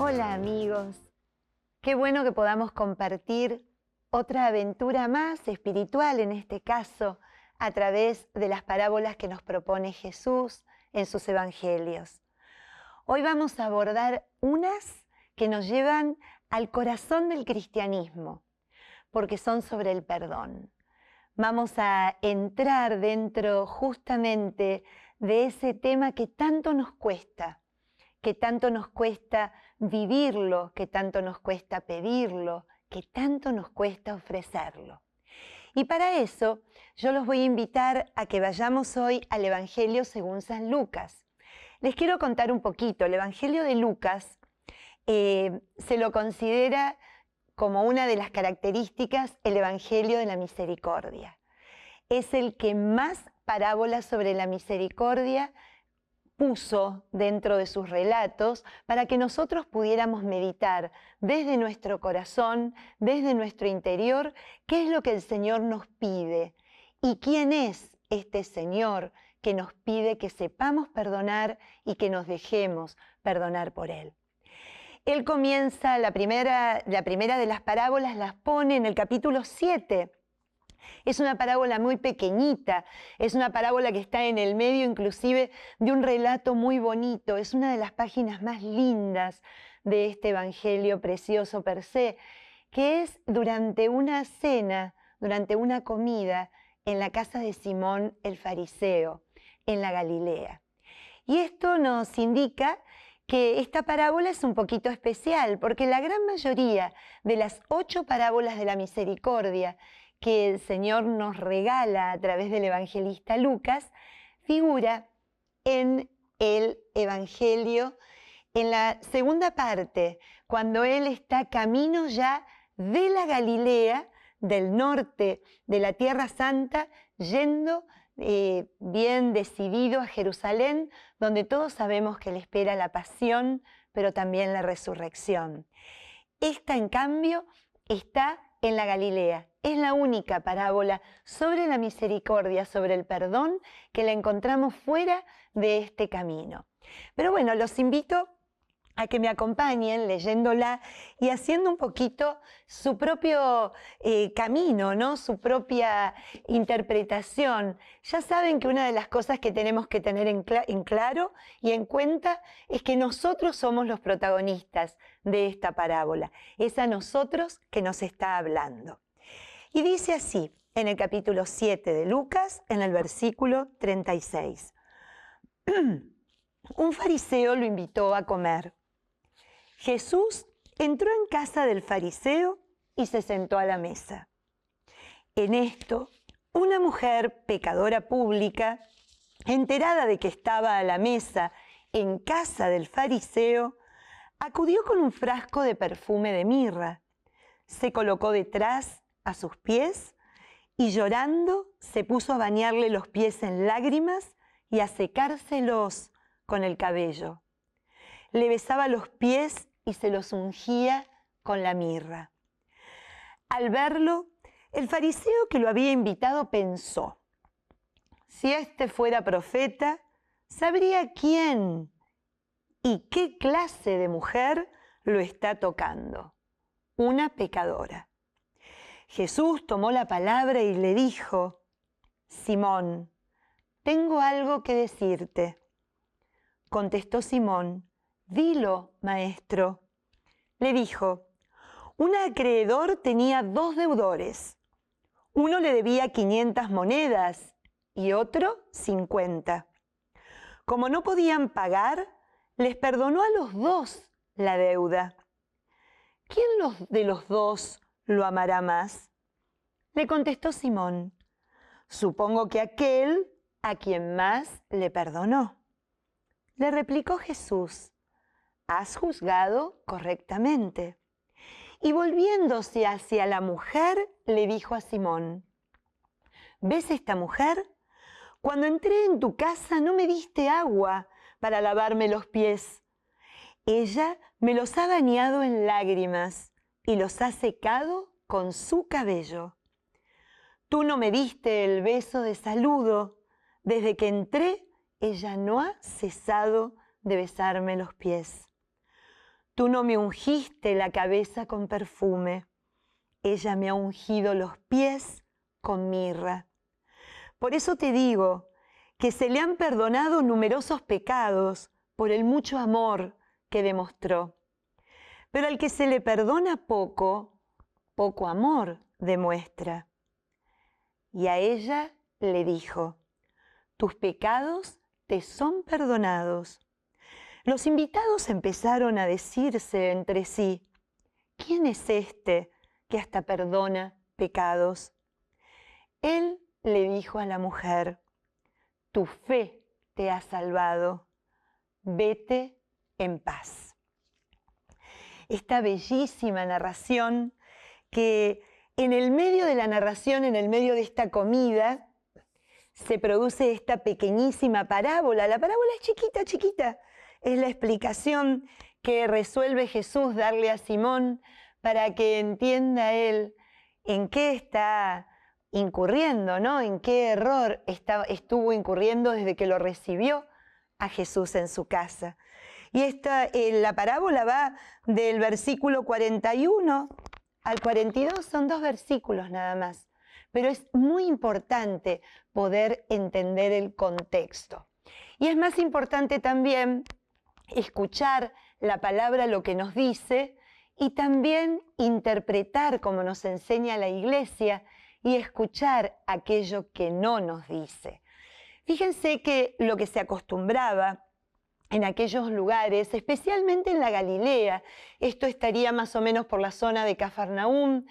Hola amigos, qué bueno que podamos compartir otra aventura más espiritual, en este caso, a través de las parábolas que nos propone Jesús en sus evangelios. Hoy vamos a abordar unas que nos llevan al corazón del cristianismo, porque son sobre el perdón. Vamos a entrar dentro justamente de ese tema que tanto nos cuesta vivirlo, que tanto nos cuesta pedirlo, que tanto nos cuesta ofrecerlo. Y para eso yo los voy a invitar a que vayamos hoy al Evangelio según San Lucas. Les quiero contar un poquito. El Evangelio de Lucas se lo considera como una de las características el Evangelio de la Misericordia. Es el que más parábolas sobre la misericordia puso dentro de sus relatos para que nosotros pudiéramos meditar desde nuestro corazón, desde nuestro interior, qué es lo que el Señor nos pide y quién es este Señor que nos pide que sepamos perdonar y que nos dejemos perdonar por Él. Él comienza, la primera de las parábolas las pone en el capítulo 7. Es una parábola muy pequeñita, es una parábola que está en el medio inclusive de un relato muy bonito, es una de las páginas más lindas de este evangelio precioso per se, que es durante una cena, durante una comida en la casa de Simón el fariseo, en la Galilea. Y esto nos indica que esta parábola es un poquito especial, porque la gran mayoría de las 8 parábolas de la misericordia que el Señor nos regala a través del evangelista Lucas, figura en el Evangelio, en la segunda parte, cuando Él está camino ya de la Galilea, del norte de la Tierra Santa, yendo bien decidido a Jerusalén, donde todos sabemos que le espera la pasión, pero también la resurrección. Esta, en cambio, está en la Galilea. Es la única parábola sobre la misericordia, sobre el perdón, que la encontramos fuera de este camino. Pero bueno, los invito a que me acompañen leyéndola y haciendo un poquito su propio camino, ¿no? Su propia interpretación. Ya saben que una de las cosas que tenemos que tener en claro y en cuenta es que nosotros somos los protagonistas de esta parábola. Es a nosotros que nos está hablando. Y dice así, en el capítulo 7 de Lucas, en el versículo 36. Un fariseo lo invitó a comer. Jesús entró en casa del fariseo y se sentó a la mesa. En esto, una mujer pecadora pública, enterada de que estaba a la mesa en casa del fariseo, acudió con un frasco de perfume de mirra, se colocó detrás a sus pies y llorando se puso a bañarle los pies en lágrimas y a secárselos con el cabello. Le besaba los pies y se los ungía con la mirra. Al verlo, el fariseo que lo había invitado pensó: si este fuera profeta, sabría quién y qué clase de mujer lo está tocando. Una pecadora. Jesús tomó la palabra y le dijo: Simón, tengo algo que decirte. Contestó Simón: dilo, maestro. Le dijo: un acreedor tenía 2 deudores. Uno le debía 500 monedas y otro 50. Como no podían pagar, les perdonó a los 2 la deuda. ¿Quién de los 2 lo amará más? Le contestó Simón: supongo que aquel a quien más le perdonó. Le replicó Jesús: has juzgado correctamente. Y volviéndose hacia la mujer, le dijo a Simón: ¿ves esta mujer? Cuando entré en tu casa no me diste agua para lavarme los pies. Ella me los ha bañado en lágrimas y los ha secado con su cabello. Tú no me diste el beso de saludo. Desde que entré, ella no ha cesado de besarme los pies. Tú no me ungiste la cabeza con perfume, ella me ha ungido los pies con mirra. Por eso te digo que se le han perdonado numerosos pecados por el mucho amor que demostró. Pero al que se le perdona poco, poco amor demuestra. Y a ella le dijo, tus pecados te son perdonados. Los invitados empezaron a decirse entre sí, ¿quién es este que hasta perdona pecados? Él le dijo a la mujer, tu fe te ha salvado, vete en paz. Esta bellísima narración que en el medio de la narración, en el medio de esta comida, se produce esta pequeñísima parábola. La parábola es chiquita, chiquita. Es la explicación que resuelve Jesús darle a Simón para que entienda él en qué está incurriendo, ¿no? En qué error estuvo incurriendo desde que lo recibió a Jesús en su casa. Y la parábola va del versículo 41 al 42, son 2 versículos nada más. Pero es muy importante poder entender el contexto. Y es más importante también escuchar la palabra, lo que nos dice, y también interpretar, como nos enseña la Iglesia, y escuchar aquello que no nos dice. Fíjense que lo que se acostumbraba en aquellos lugares, especialmente en la Galilea, esto estaría más o menos por la zona de Cafarnaúm,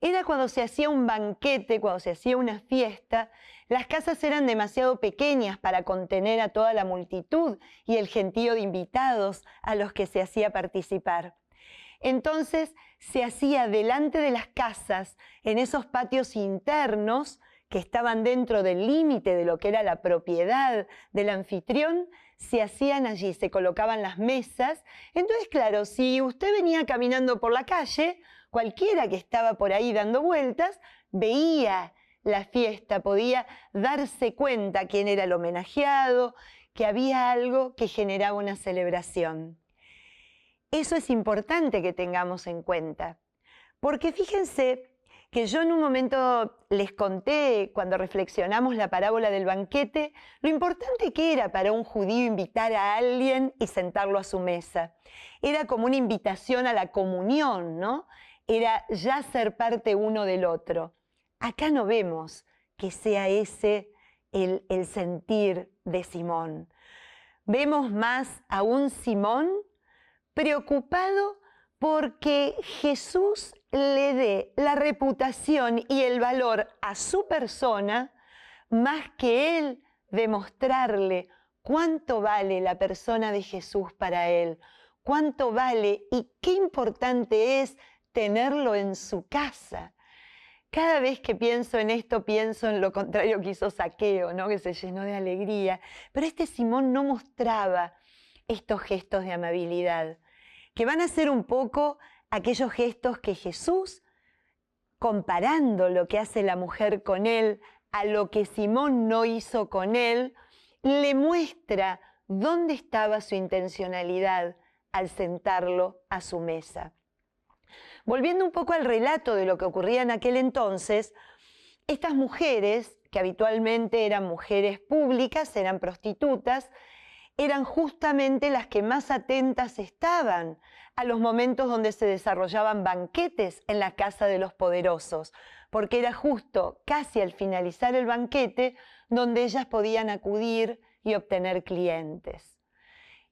era cuando se hacía un banquete, cuando se hacía una fiesta, las casas eran demasiado pequeñas para contener a toda la multitud y el gentío de invitados a los que se hacía participar. Entonces se hacía delante de las casas, en esos patios internos que estaban dentro del límite de lo que era la propiedad del anfitrión, se hacían allí, se colocaban las mesas. Entonces, claro, si usted venía caminando por la calle, cualquiera que estaba por ahí dando vueltas, veía la fiesta, podía darse cuenta quién era el homenajeado, que había algo que generaba una celebración. Eso es importante que tengamos en cuenta, porque fíjense que yo en un momento les conté, cuando reflexionamos la parábola del banquete, lo importante que era para un judío invitar a alguien y sentarlo a su mesa. Era como una invitación a la comunión, ¿no? Era ya ser parte uno del otro. Acá no vemos que sea ese el sentir de Simón. Vemos más a un Simón preocupado porque Jesús le dé la reputación y el valor a su persona, más que él demostrarle cuánto vale la persona de Jesús para él, cuánto vale y qué importante es tenerlo en su casa. Cada vez que pienso en esto, pienso en lo contrario que hizo Zaqueo, ¿no? Que se llenó de alegría. Pero este Simón no mostraba estos gestos de amabilidad, que van a ser un poco aquellos gestos que Jesús, comparando lo que hace la mujer con él a lo que Simón no hizo con él, le muestra dónde estaba su intencionalidad al sentarlo a su mesa. Volviendo un poco al relato de lo que ocurría en aquel entonces, estas mujeres, que habitualmente eran mujeres públicas, eran prostitutas, eran justamente las que más atentas estaban a los momentos donde se desarrollaban banquetes en la casa de los poderosos, porque era justo casi al finalizar el banquete donde ellas podían acudir y obtener clientes.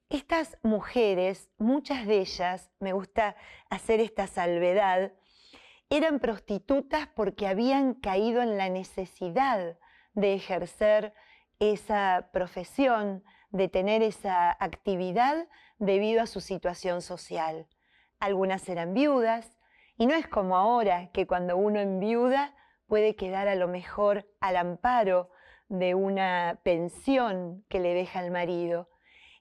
Estas mujeres, muchas de ellas, me gusta hacer esta salvedad, eran prostitutas porque habían caído en la necesidad de ejercer esa profesión, de tener esa actividad debido a su situación social. Algunas eran viudas, y no es como ahora que cuando uno enviuda puede quedar a lo mejor al amparo de una pensión que le deja el marido.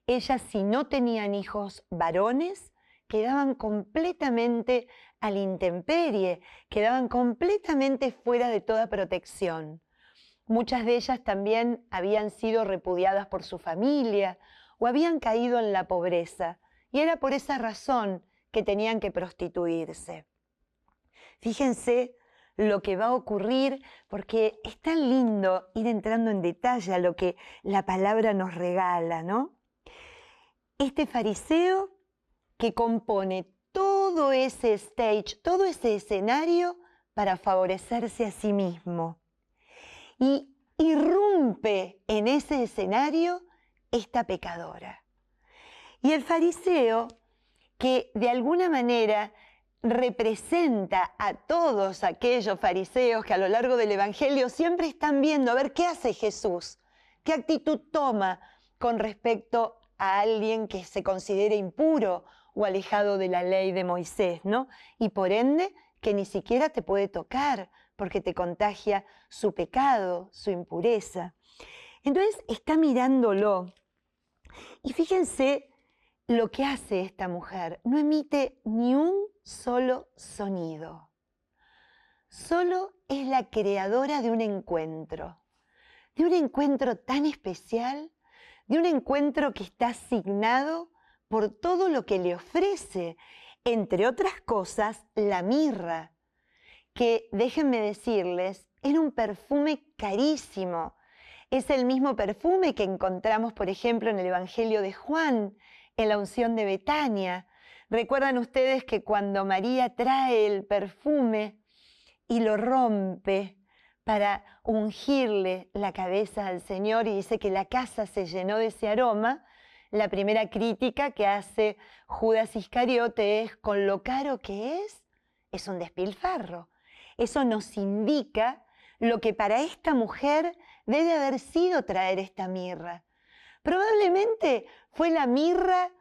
Ellas, si no tenían hijos varones, quedaban completamente a la intemperie, quedaban completamente fuera de toda protección. Muchas de ellas también habían sido repudiadas por su familia o habían caído en la pobreza, y era por esa razón que tenían que prostituirse. Fíjense lo que va a ocurrir, porque es tan lindo ir entrando en detalle a lo que la palabra nos regala, ¿no? Este fariseo que compone todo ese stage, todo ese escenario para favorecerse a sí mismo. Y irrumpe en ese escenario esta pecadora. Y el fariseo, que de alguna manera representa a todos aquellos fariseos que a lo largo del Evangelio siempre están viendo a ver qué hace Jesús, qué actitud toma con respecto a alguien que se considera impuro o alejado de la ley de Moisés, ¿no? Y por ende, que ni siquiera te puede tocar porque te contagia su pecado, su impureza. Entonces está mirándolo. Y fíjense lo que hace esta mujer. No emite ni un solo sonido. Solo es la creadora de un encuentro tan especial, de un encuentro que está asignado por todo lo que le ofrece, entre otras cosas, la mirra, que, déjenme decirles, era un perfume carísimo. Es el mismo perfume que encontramos, por ejemplo, en el Evangelio de Juan, en la unción de Betania. ¿Recuerdan ustedes que cuando María trae el perfume y lo rompe para ungirle la cabeza al Señor y dice que la casa se llenó de ese aroma? La primera crítica que hace Judas Iscariote es: con lo caro que es un despilfarro. Eso nos indica lo que para esta mujer debe haber sido traer esta mirra. Probablemente fue la mirra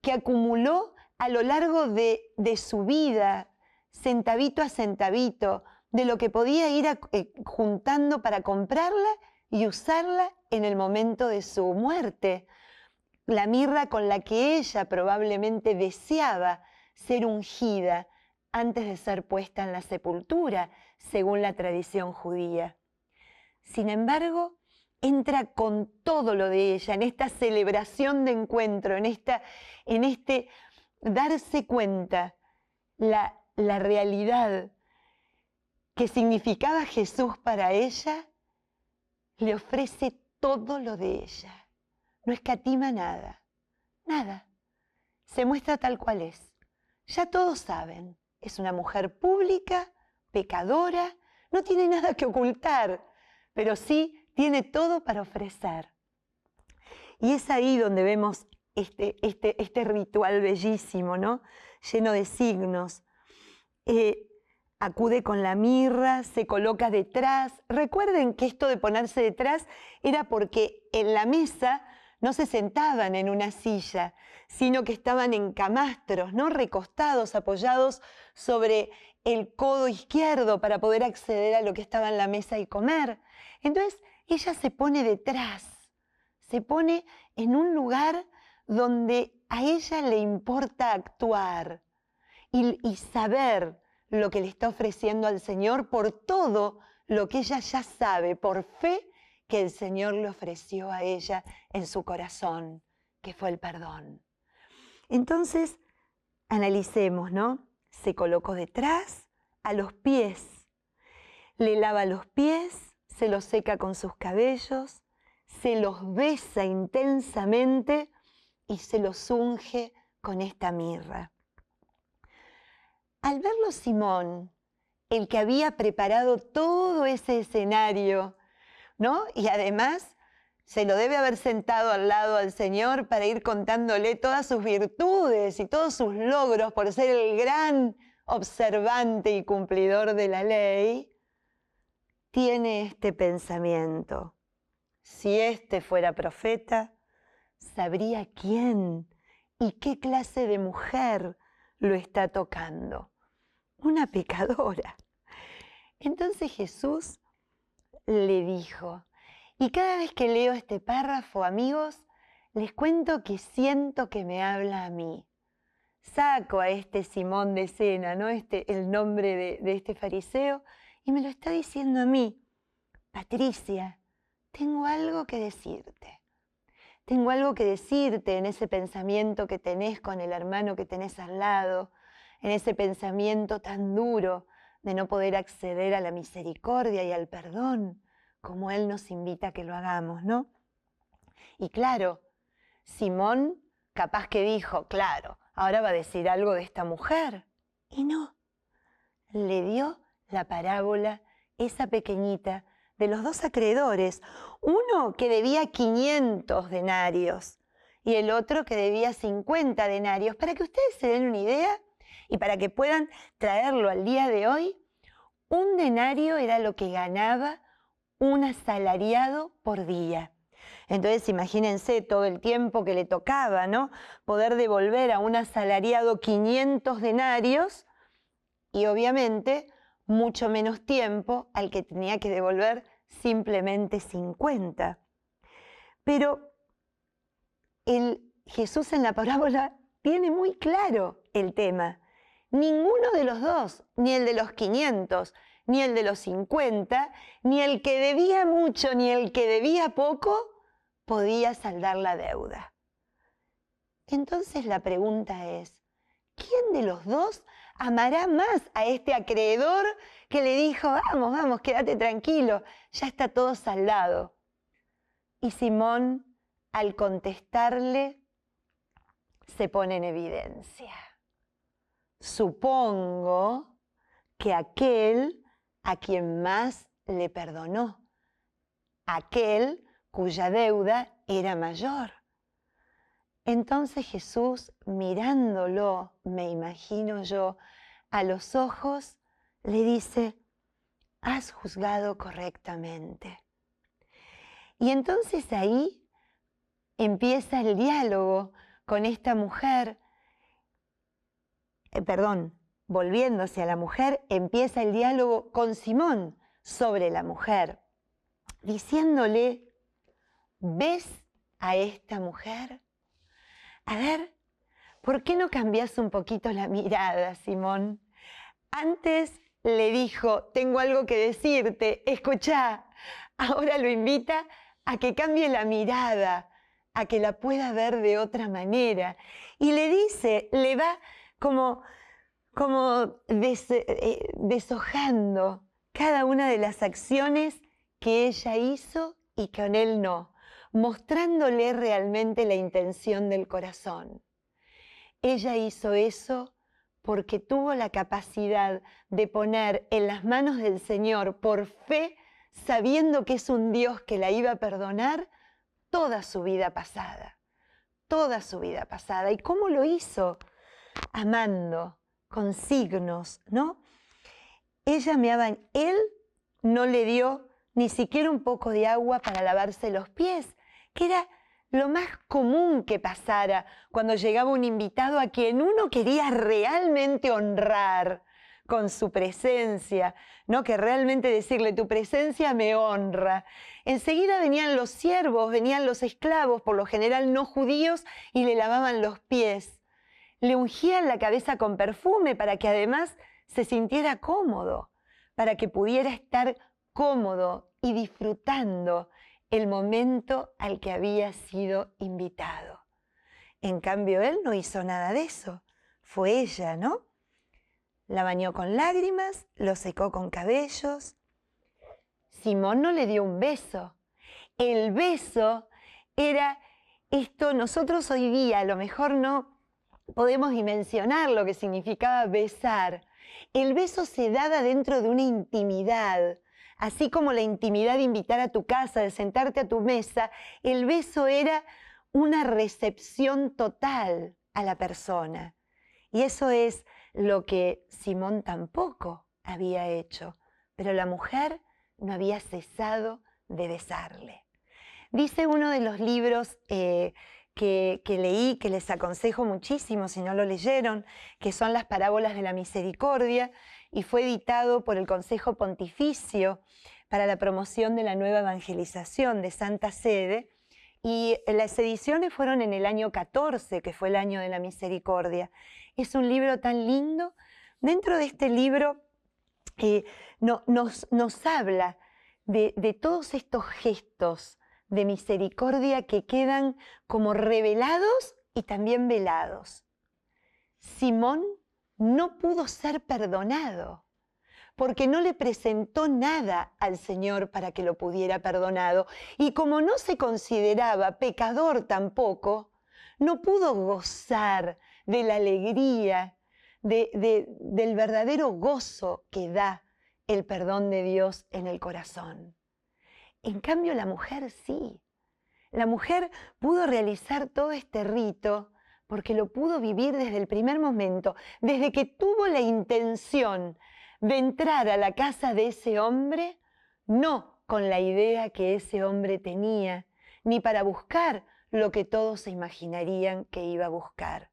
que acumuló a lo largo de su vida, centavito a centavito, de lo que podía ir juntando para comprarla y usarla en el momento de su muerte. La mirra con la que ella probablemente deseaba ser ungida antes de ser puesta en la sepultura, según la tradición judía. Sin embargo, entra con todo lo de ella, en esta celebración de encuentro, en este darse cuenta la realidad que significaba Jesús para ella, le ofrece todo lo de ella. No escatima nada, nada. Se muestra tal cual es. Ya todos saben, es una mujer pública, pecadora, no tiene nada que ocultar, pero sí tiene todo para ofrecer. Y es ahí donde vemos este ritual bellísimo, ¿no? Lleno de signos. Acude con la mirra, se coloca detrás. Recuerden que esto de ponerse detrás era porque en la mesa no se sentaban en una silla, sino que estaban en camastros, ¿no? Recostados, apoyados sobre el codo izquierdo para poder acceder a lo que estaba en la mesa y comer. Entonces ella se pone detrás, se pone en un lugar donde a ella le importa actuar y saber lo que le está ofreciendo al Señor por todo lo que ella ya sabe, por fe que el Señor le ofreció a ella en su corazón, que fue el perdón. Entonces, analicemos, ¿no? Se colocó detrás, a los pies, le lava los pies, se los seca con sus cabellos, se los besa intensamente y se los unge con esta mirra. Al verlo Simón, el que había preparado todo ese escenario, ¿no? Y además se lo debe haber sentado al lado al Señor para ir contándole todas sus virtudes y todos sus logros por ser el gran observante y cumplidor de la ley, tiene este pensamiento: si este fuera profeta, sabría quién y qué clase de mujer lo está tocando. Una pecadora. Entonces Jesús le dijo, y cada vez que leo este párrafo, amigos, les cuento que siento que me habla a mí. Saco a este Simón de escena, ¿no? El nombre de este fariseo, y me lo está diciendo a mí. Patricia, tengo algo que decirte. tengo algo que decirte en ese pensamiento que tenés con el hermano que tenés al lado, en ese pensamiento tan duro de no poder acceder a la misericordia y al perdón, como Él nos invita a que lo hagamos, ¿no? Y claro, Simón capaz que dijo, claro, ahora va a decir algo de esta mujer. Y no, le dio la parábola, esa pequeñita, de los dos acreedores, uno que debía 500 denarios y el otro que debía 50 denarios. Para que ustedes se den una idea y para que puedan traerlo al día de hoy, un denario era lo que ganaba un asalariado por día. Entonces imagínense todo el tiempo que le tocaba, ¿no? Poder devolver a un asalariado 500 denarios y obviamente mucho menos tiempo al que tenía que devolver simplemente 50. Pero Jesús en la parábola tiene muy claro el tema. Ninguno de los dos, ni el de los 500, ni el de los 50, ni el que debía mucho, ni el que debía poco, podía saldar la deuda. Entonces la pregunta es, ¿quién de los dos amará más a este acreedor que le dijo, vamos, vamos, quédate tranquilo, ya está todo saldado? Y Simón, al contestarle, se pone en evidencia. Supongo que aquel a quien más le perdonó, aquel cuya deuda era mayor. Entonces Jesús, mirándolo, me imagino yo, a los ojos, le dice, has juzgado correctamente. Y entonces ahí empieza el diálogo con esta mujer, volviéndose a la mujer, empieza el diálogo con Simón sobre la mujer, diciéndole, ¿ves a esta mujer? A ver, ¿por qué no cambias un poquito la mirada, Simón? Antes le dijo, tengo algo que decirte, escuchá. Ahora lo invita a que cambie la mirada, a que la pueda ver de otra manera. Y le dice, le va como deshojando cada una de las acciones que ella hizo y con él no, mostrándole realmente la intención del corazón. Ella hizo eso porque tuvo la capacidad de poner en las manos del Señor por fe, sabiendo que es un Dios que la iba a perdonar toda su vida pasada, toda su vida pasada. ¿Y cómo lo hizo? Amando, con signos, ¿no? Ella amaba, él no le dio ni siquiera un poco de agua para lavarse los pies, que era lo más común que pasara cuando llegaba un invitado a quien uno quería realmente honrar con su presencia, ¿no? Que realmente decirle, tu presencia me honra. Enseguida venían los siervos, venían los esclavos, por lo general no judíos, y le lavaban los pies. Le ungían la cabeza con perfume para que además se sintiera cómodo, para que pudiera estar cómodo y disfrutando el momento al que había sido invitado. En cambio, él no hizo nada de eso. Fue ella, ¿no? La bañó con lágrimas, lo secó con cabellos. Simón no le dio un beso. El beso era esto, nosotros hoy día a lo mejor no podemos dimensionar lo que significaba besar. El beso se daba dentro de una intimidad. Así como la intimidad de invitar a tu casa, de sentarte a tu mesa, el beso era una recepción total a la persona. Y eso es lo que Simón tampoco había hecho, pero la mujer no había cesado de besarle. Dice uno de los libros que leí, que les aconsejo muchísimo si no lo leyeron, que son las Parábolas de la Misericordia, y fue editado por el Consejo Pontificio para la Promoción de la Nueva Evangelización de Santa Sede, y las ediciones fueron en el año 14, que fue el año de la misericordia. Es un libro tan lindo. Dentro de este libro nos habla de todos estos gestos de misericordia que quedan como revelados y también velados. Simón no pudo ser perdonado porque no le presentó nada al Señor para que lo pudiera perdonado. Y como no se consideraba pecador tampoco, no pudo gozar de la alegría, del verdadero gozo que da el perdón de Dios en el corazón. En cambio, la mujer sí. La mujer pudo realizar todo este rito porque lo pudo vivir desde el primer momento, desde que tuvo la intención de entrar a la casa de ese hombre, no con la idea que ese hombre tenía, ni para buscar lo que todos se imaginarían que iba a buscar,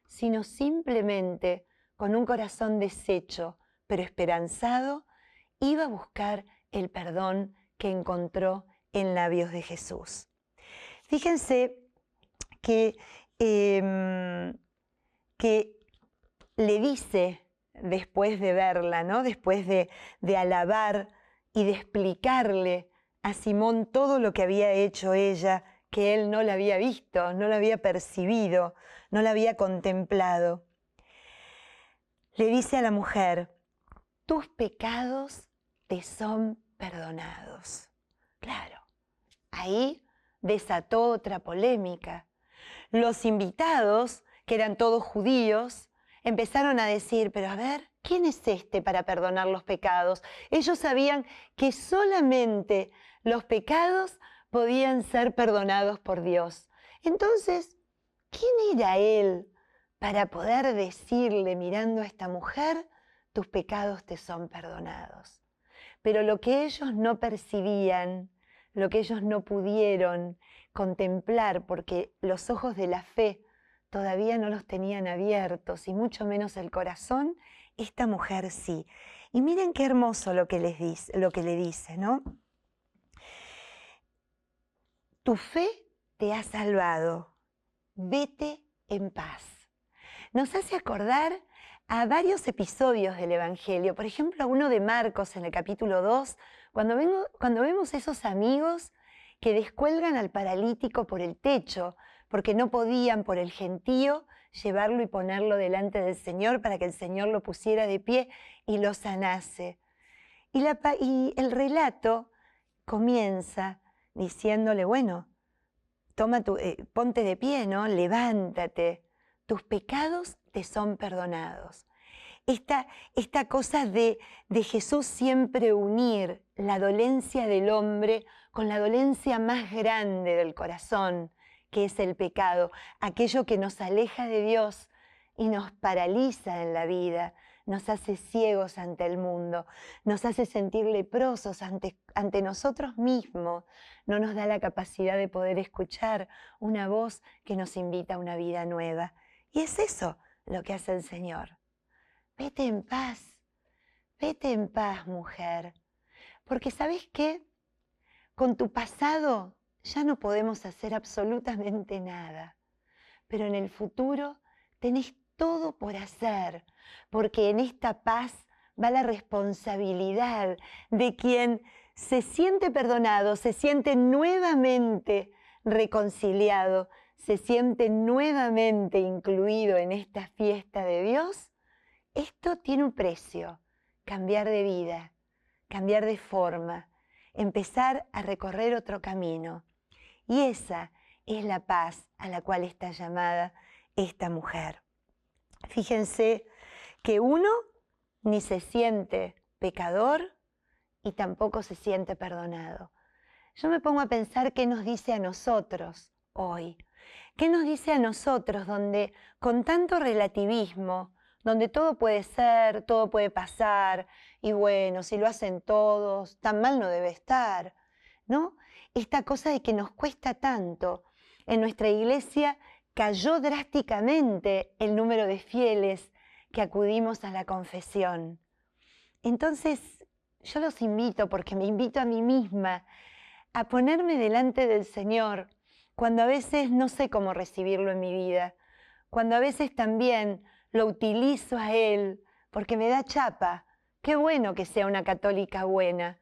sino simplemente con un corazón deshecho, pero esperanzado, iba a buscar el perdón que encontró en labios de Jesús. Fíjense que le dice, después de verla, ¿no? Después de alabar y de explicarle a Simón todo lo que había hecho ella, que él no la había visto, no la había percibido, no la había contemplado. Le dice a la mujer, tus pecados te son perdonados. Claro, ahí desató otra polémica. Los invitados, que eran todos judíos, empezaron a decir, pero a ver, ¿quién es este para perdonar los pecados? Ellos sabían que solamente los pecados podían ser perdonados por Dios. Entonces, ¿quién era él para poder decirle, mirando a esta mujer, tus pecados te son perdonados? Pero lo que ellos no percibían, lo que ellos no pudieron contemplar, porque los ojos de la fe todavía no los tenían abiertos, y mucho menos el corazón, esta mujer sí. Y miren qué hermoso lo que le dice, ¿no? Tu fe te ha salvado, vete en paz. Nos hace acordar a varios episodios del Evangelio, por ejemplo, a uno de Marcos en el capítulo 2, cuando vemos esos amigos que descuelgan al paralítico por el techo, porque no podían por el gentío llevarlo y ponerlo delante del Señor para que el Señor lo pusiera de pie y lo sanase. Y el relato comienza diciéndole, bueno, ponte de pie, ¿no? Levántate, tus pecados te son perdonados. Esta cosa de Jesús siempre unir la dolencia del hombre con la dolencia más grande del corazón, que es el pecado, aquello que nos aleja de Dios y nos paraliza en la vida, nos hace ciegos ante el mundo, nos hace sentir leprosos ante nosotros mismos, no nos da la capacidad de poder escuchar una voz que nos invita a una vida nueva. Y es eso lo que hace el Señor. Vete en paz, mujer, porque ¿sabes qué? Con tu pasado ya no podemos hacer absolutamente nada, pero en el futuro tenés todo por hacer, porque en esta paz va la responsabilidad de quien se siente perdonado, se siente nuevamente reconciliado, se siente nuevamente incluido en esta fiesta de Dios. Esto tiene un precio, cambiar de vida, cambiar de forma, empezar a recorrer otro camino. Y esa es la paz a la cual está llamada esta mujer. Fíjense que uno ni se siente pecador y tampoco se siente perdonado. Yo me pongo a pensar qué nos dice a nosotros hoy. ¿Qué nos dice a nosotros donde con tanto relativismo, donde todo puede ser, todo puede pasar, y bueno, si lo hacen todos, tan mal no debe estar, ¿no? Esta cosa de que nos cuesta tanto. En nuestra iglesia cayó drásticamente el número de fieles que acudimos a la confesión. Entonces, yo los invito, porque me invito a mí misma, a ponerme delante del Señor cuando a veces no sé cómo recibirlo en mi vida, cuando a veces también lo utilizo a Él porque me da chapa. Qué bueno que sea una católica buena,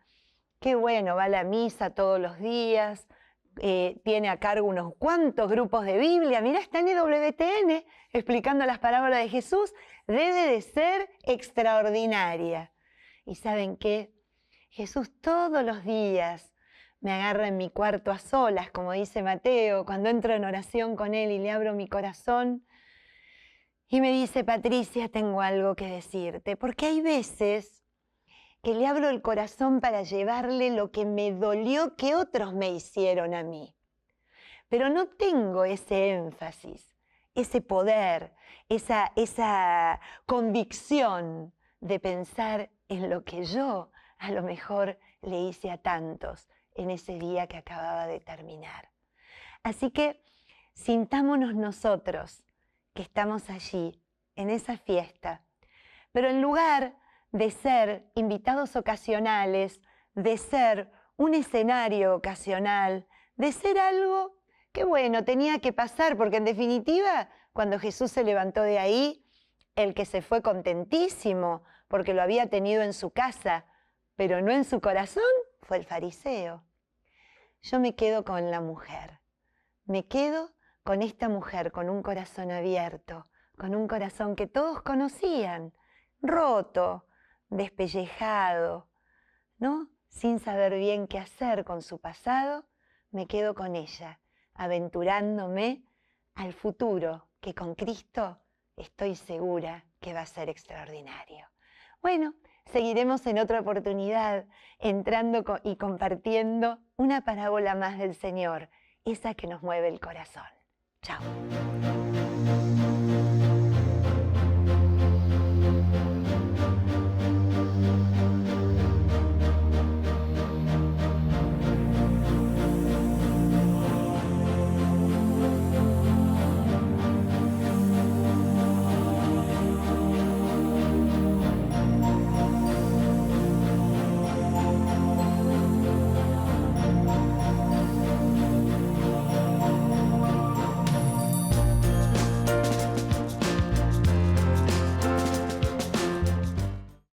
qué bueno, va a la misa todos los días, tiene a cargo unos cuantos grupos de Biblia. Mirá, está en EWTN explicando las parábolas de Jesús. Debe de ser extraordinaria. ¿Y saben qué? Jesús todos los días me agarra en mi cuarto a solas, como dice Mateo, cuando entro en oración con él y le abro mi corazón. Y me dice, Patricia, tengo algo que decirte, porque hay veces que le abro el corazón para llevarle lo que me dolió que otros me hicieron a mí. Pero no tengo ese énfasis, ese poder, esa convicción de pensar en lo que yo a lo mejor le hice a tantos en ese día que acababa de terminar. Así que sintámonos nosotros que estamos allí, en esa fiesta, pero en lugar de ser invitados ocasionales, de ser un escenario ocasional, de ser algo que bueno, tenía que pasar, porque en definitiva, cuando Jesús se levantó de ahí, el que se fue contentísimo, porque lo había tenido en su casa, pero no en su corazón, fue el fariseo. Yo me quedo con la mujer, me quedo con esta mujer, con un corazón abierto, con un corazón que todos conocían, roto, despellejado, ¿no? Sin saber bien qué hacer con su pasado, me quedo con ella, aventurándome al futuro, que con Cristo estoy segura que va a ser extraordinario. Bueno, seguiremos en otra oportunidad entrando y compartiendo una parábola más del Señor, esa que nos mueve el corazón. Chao.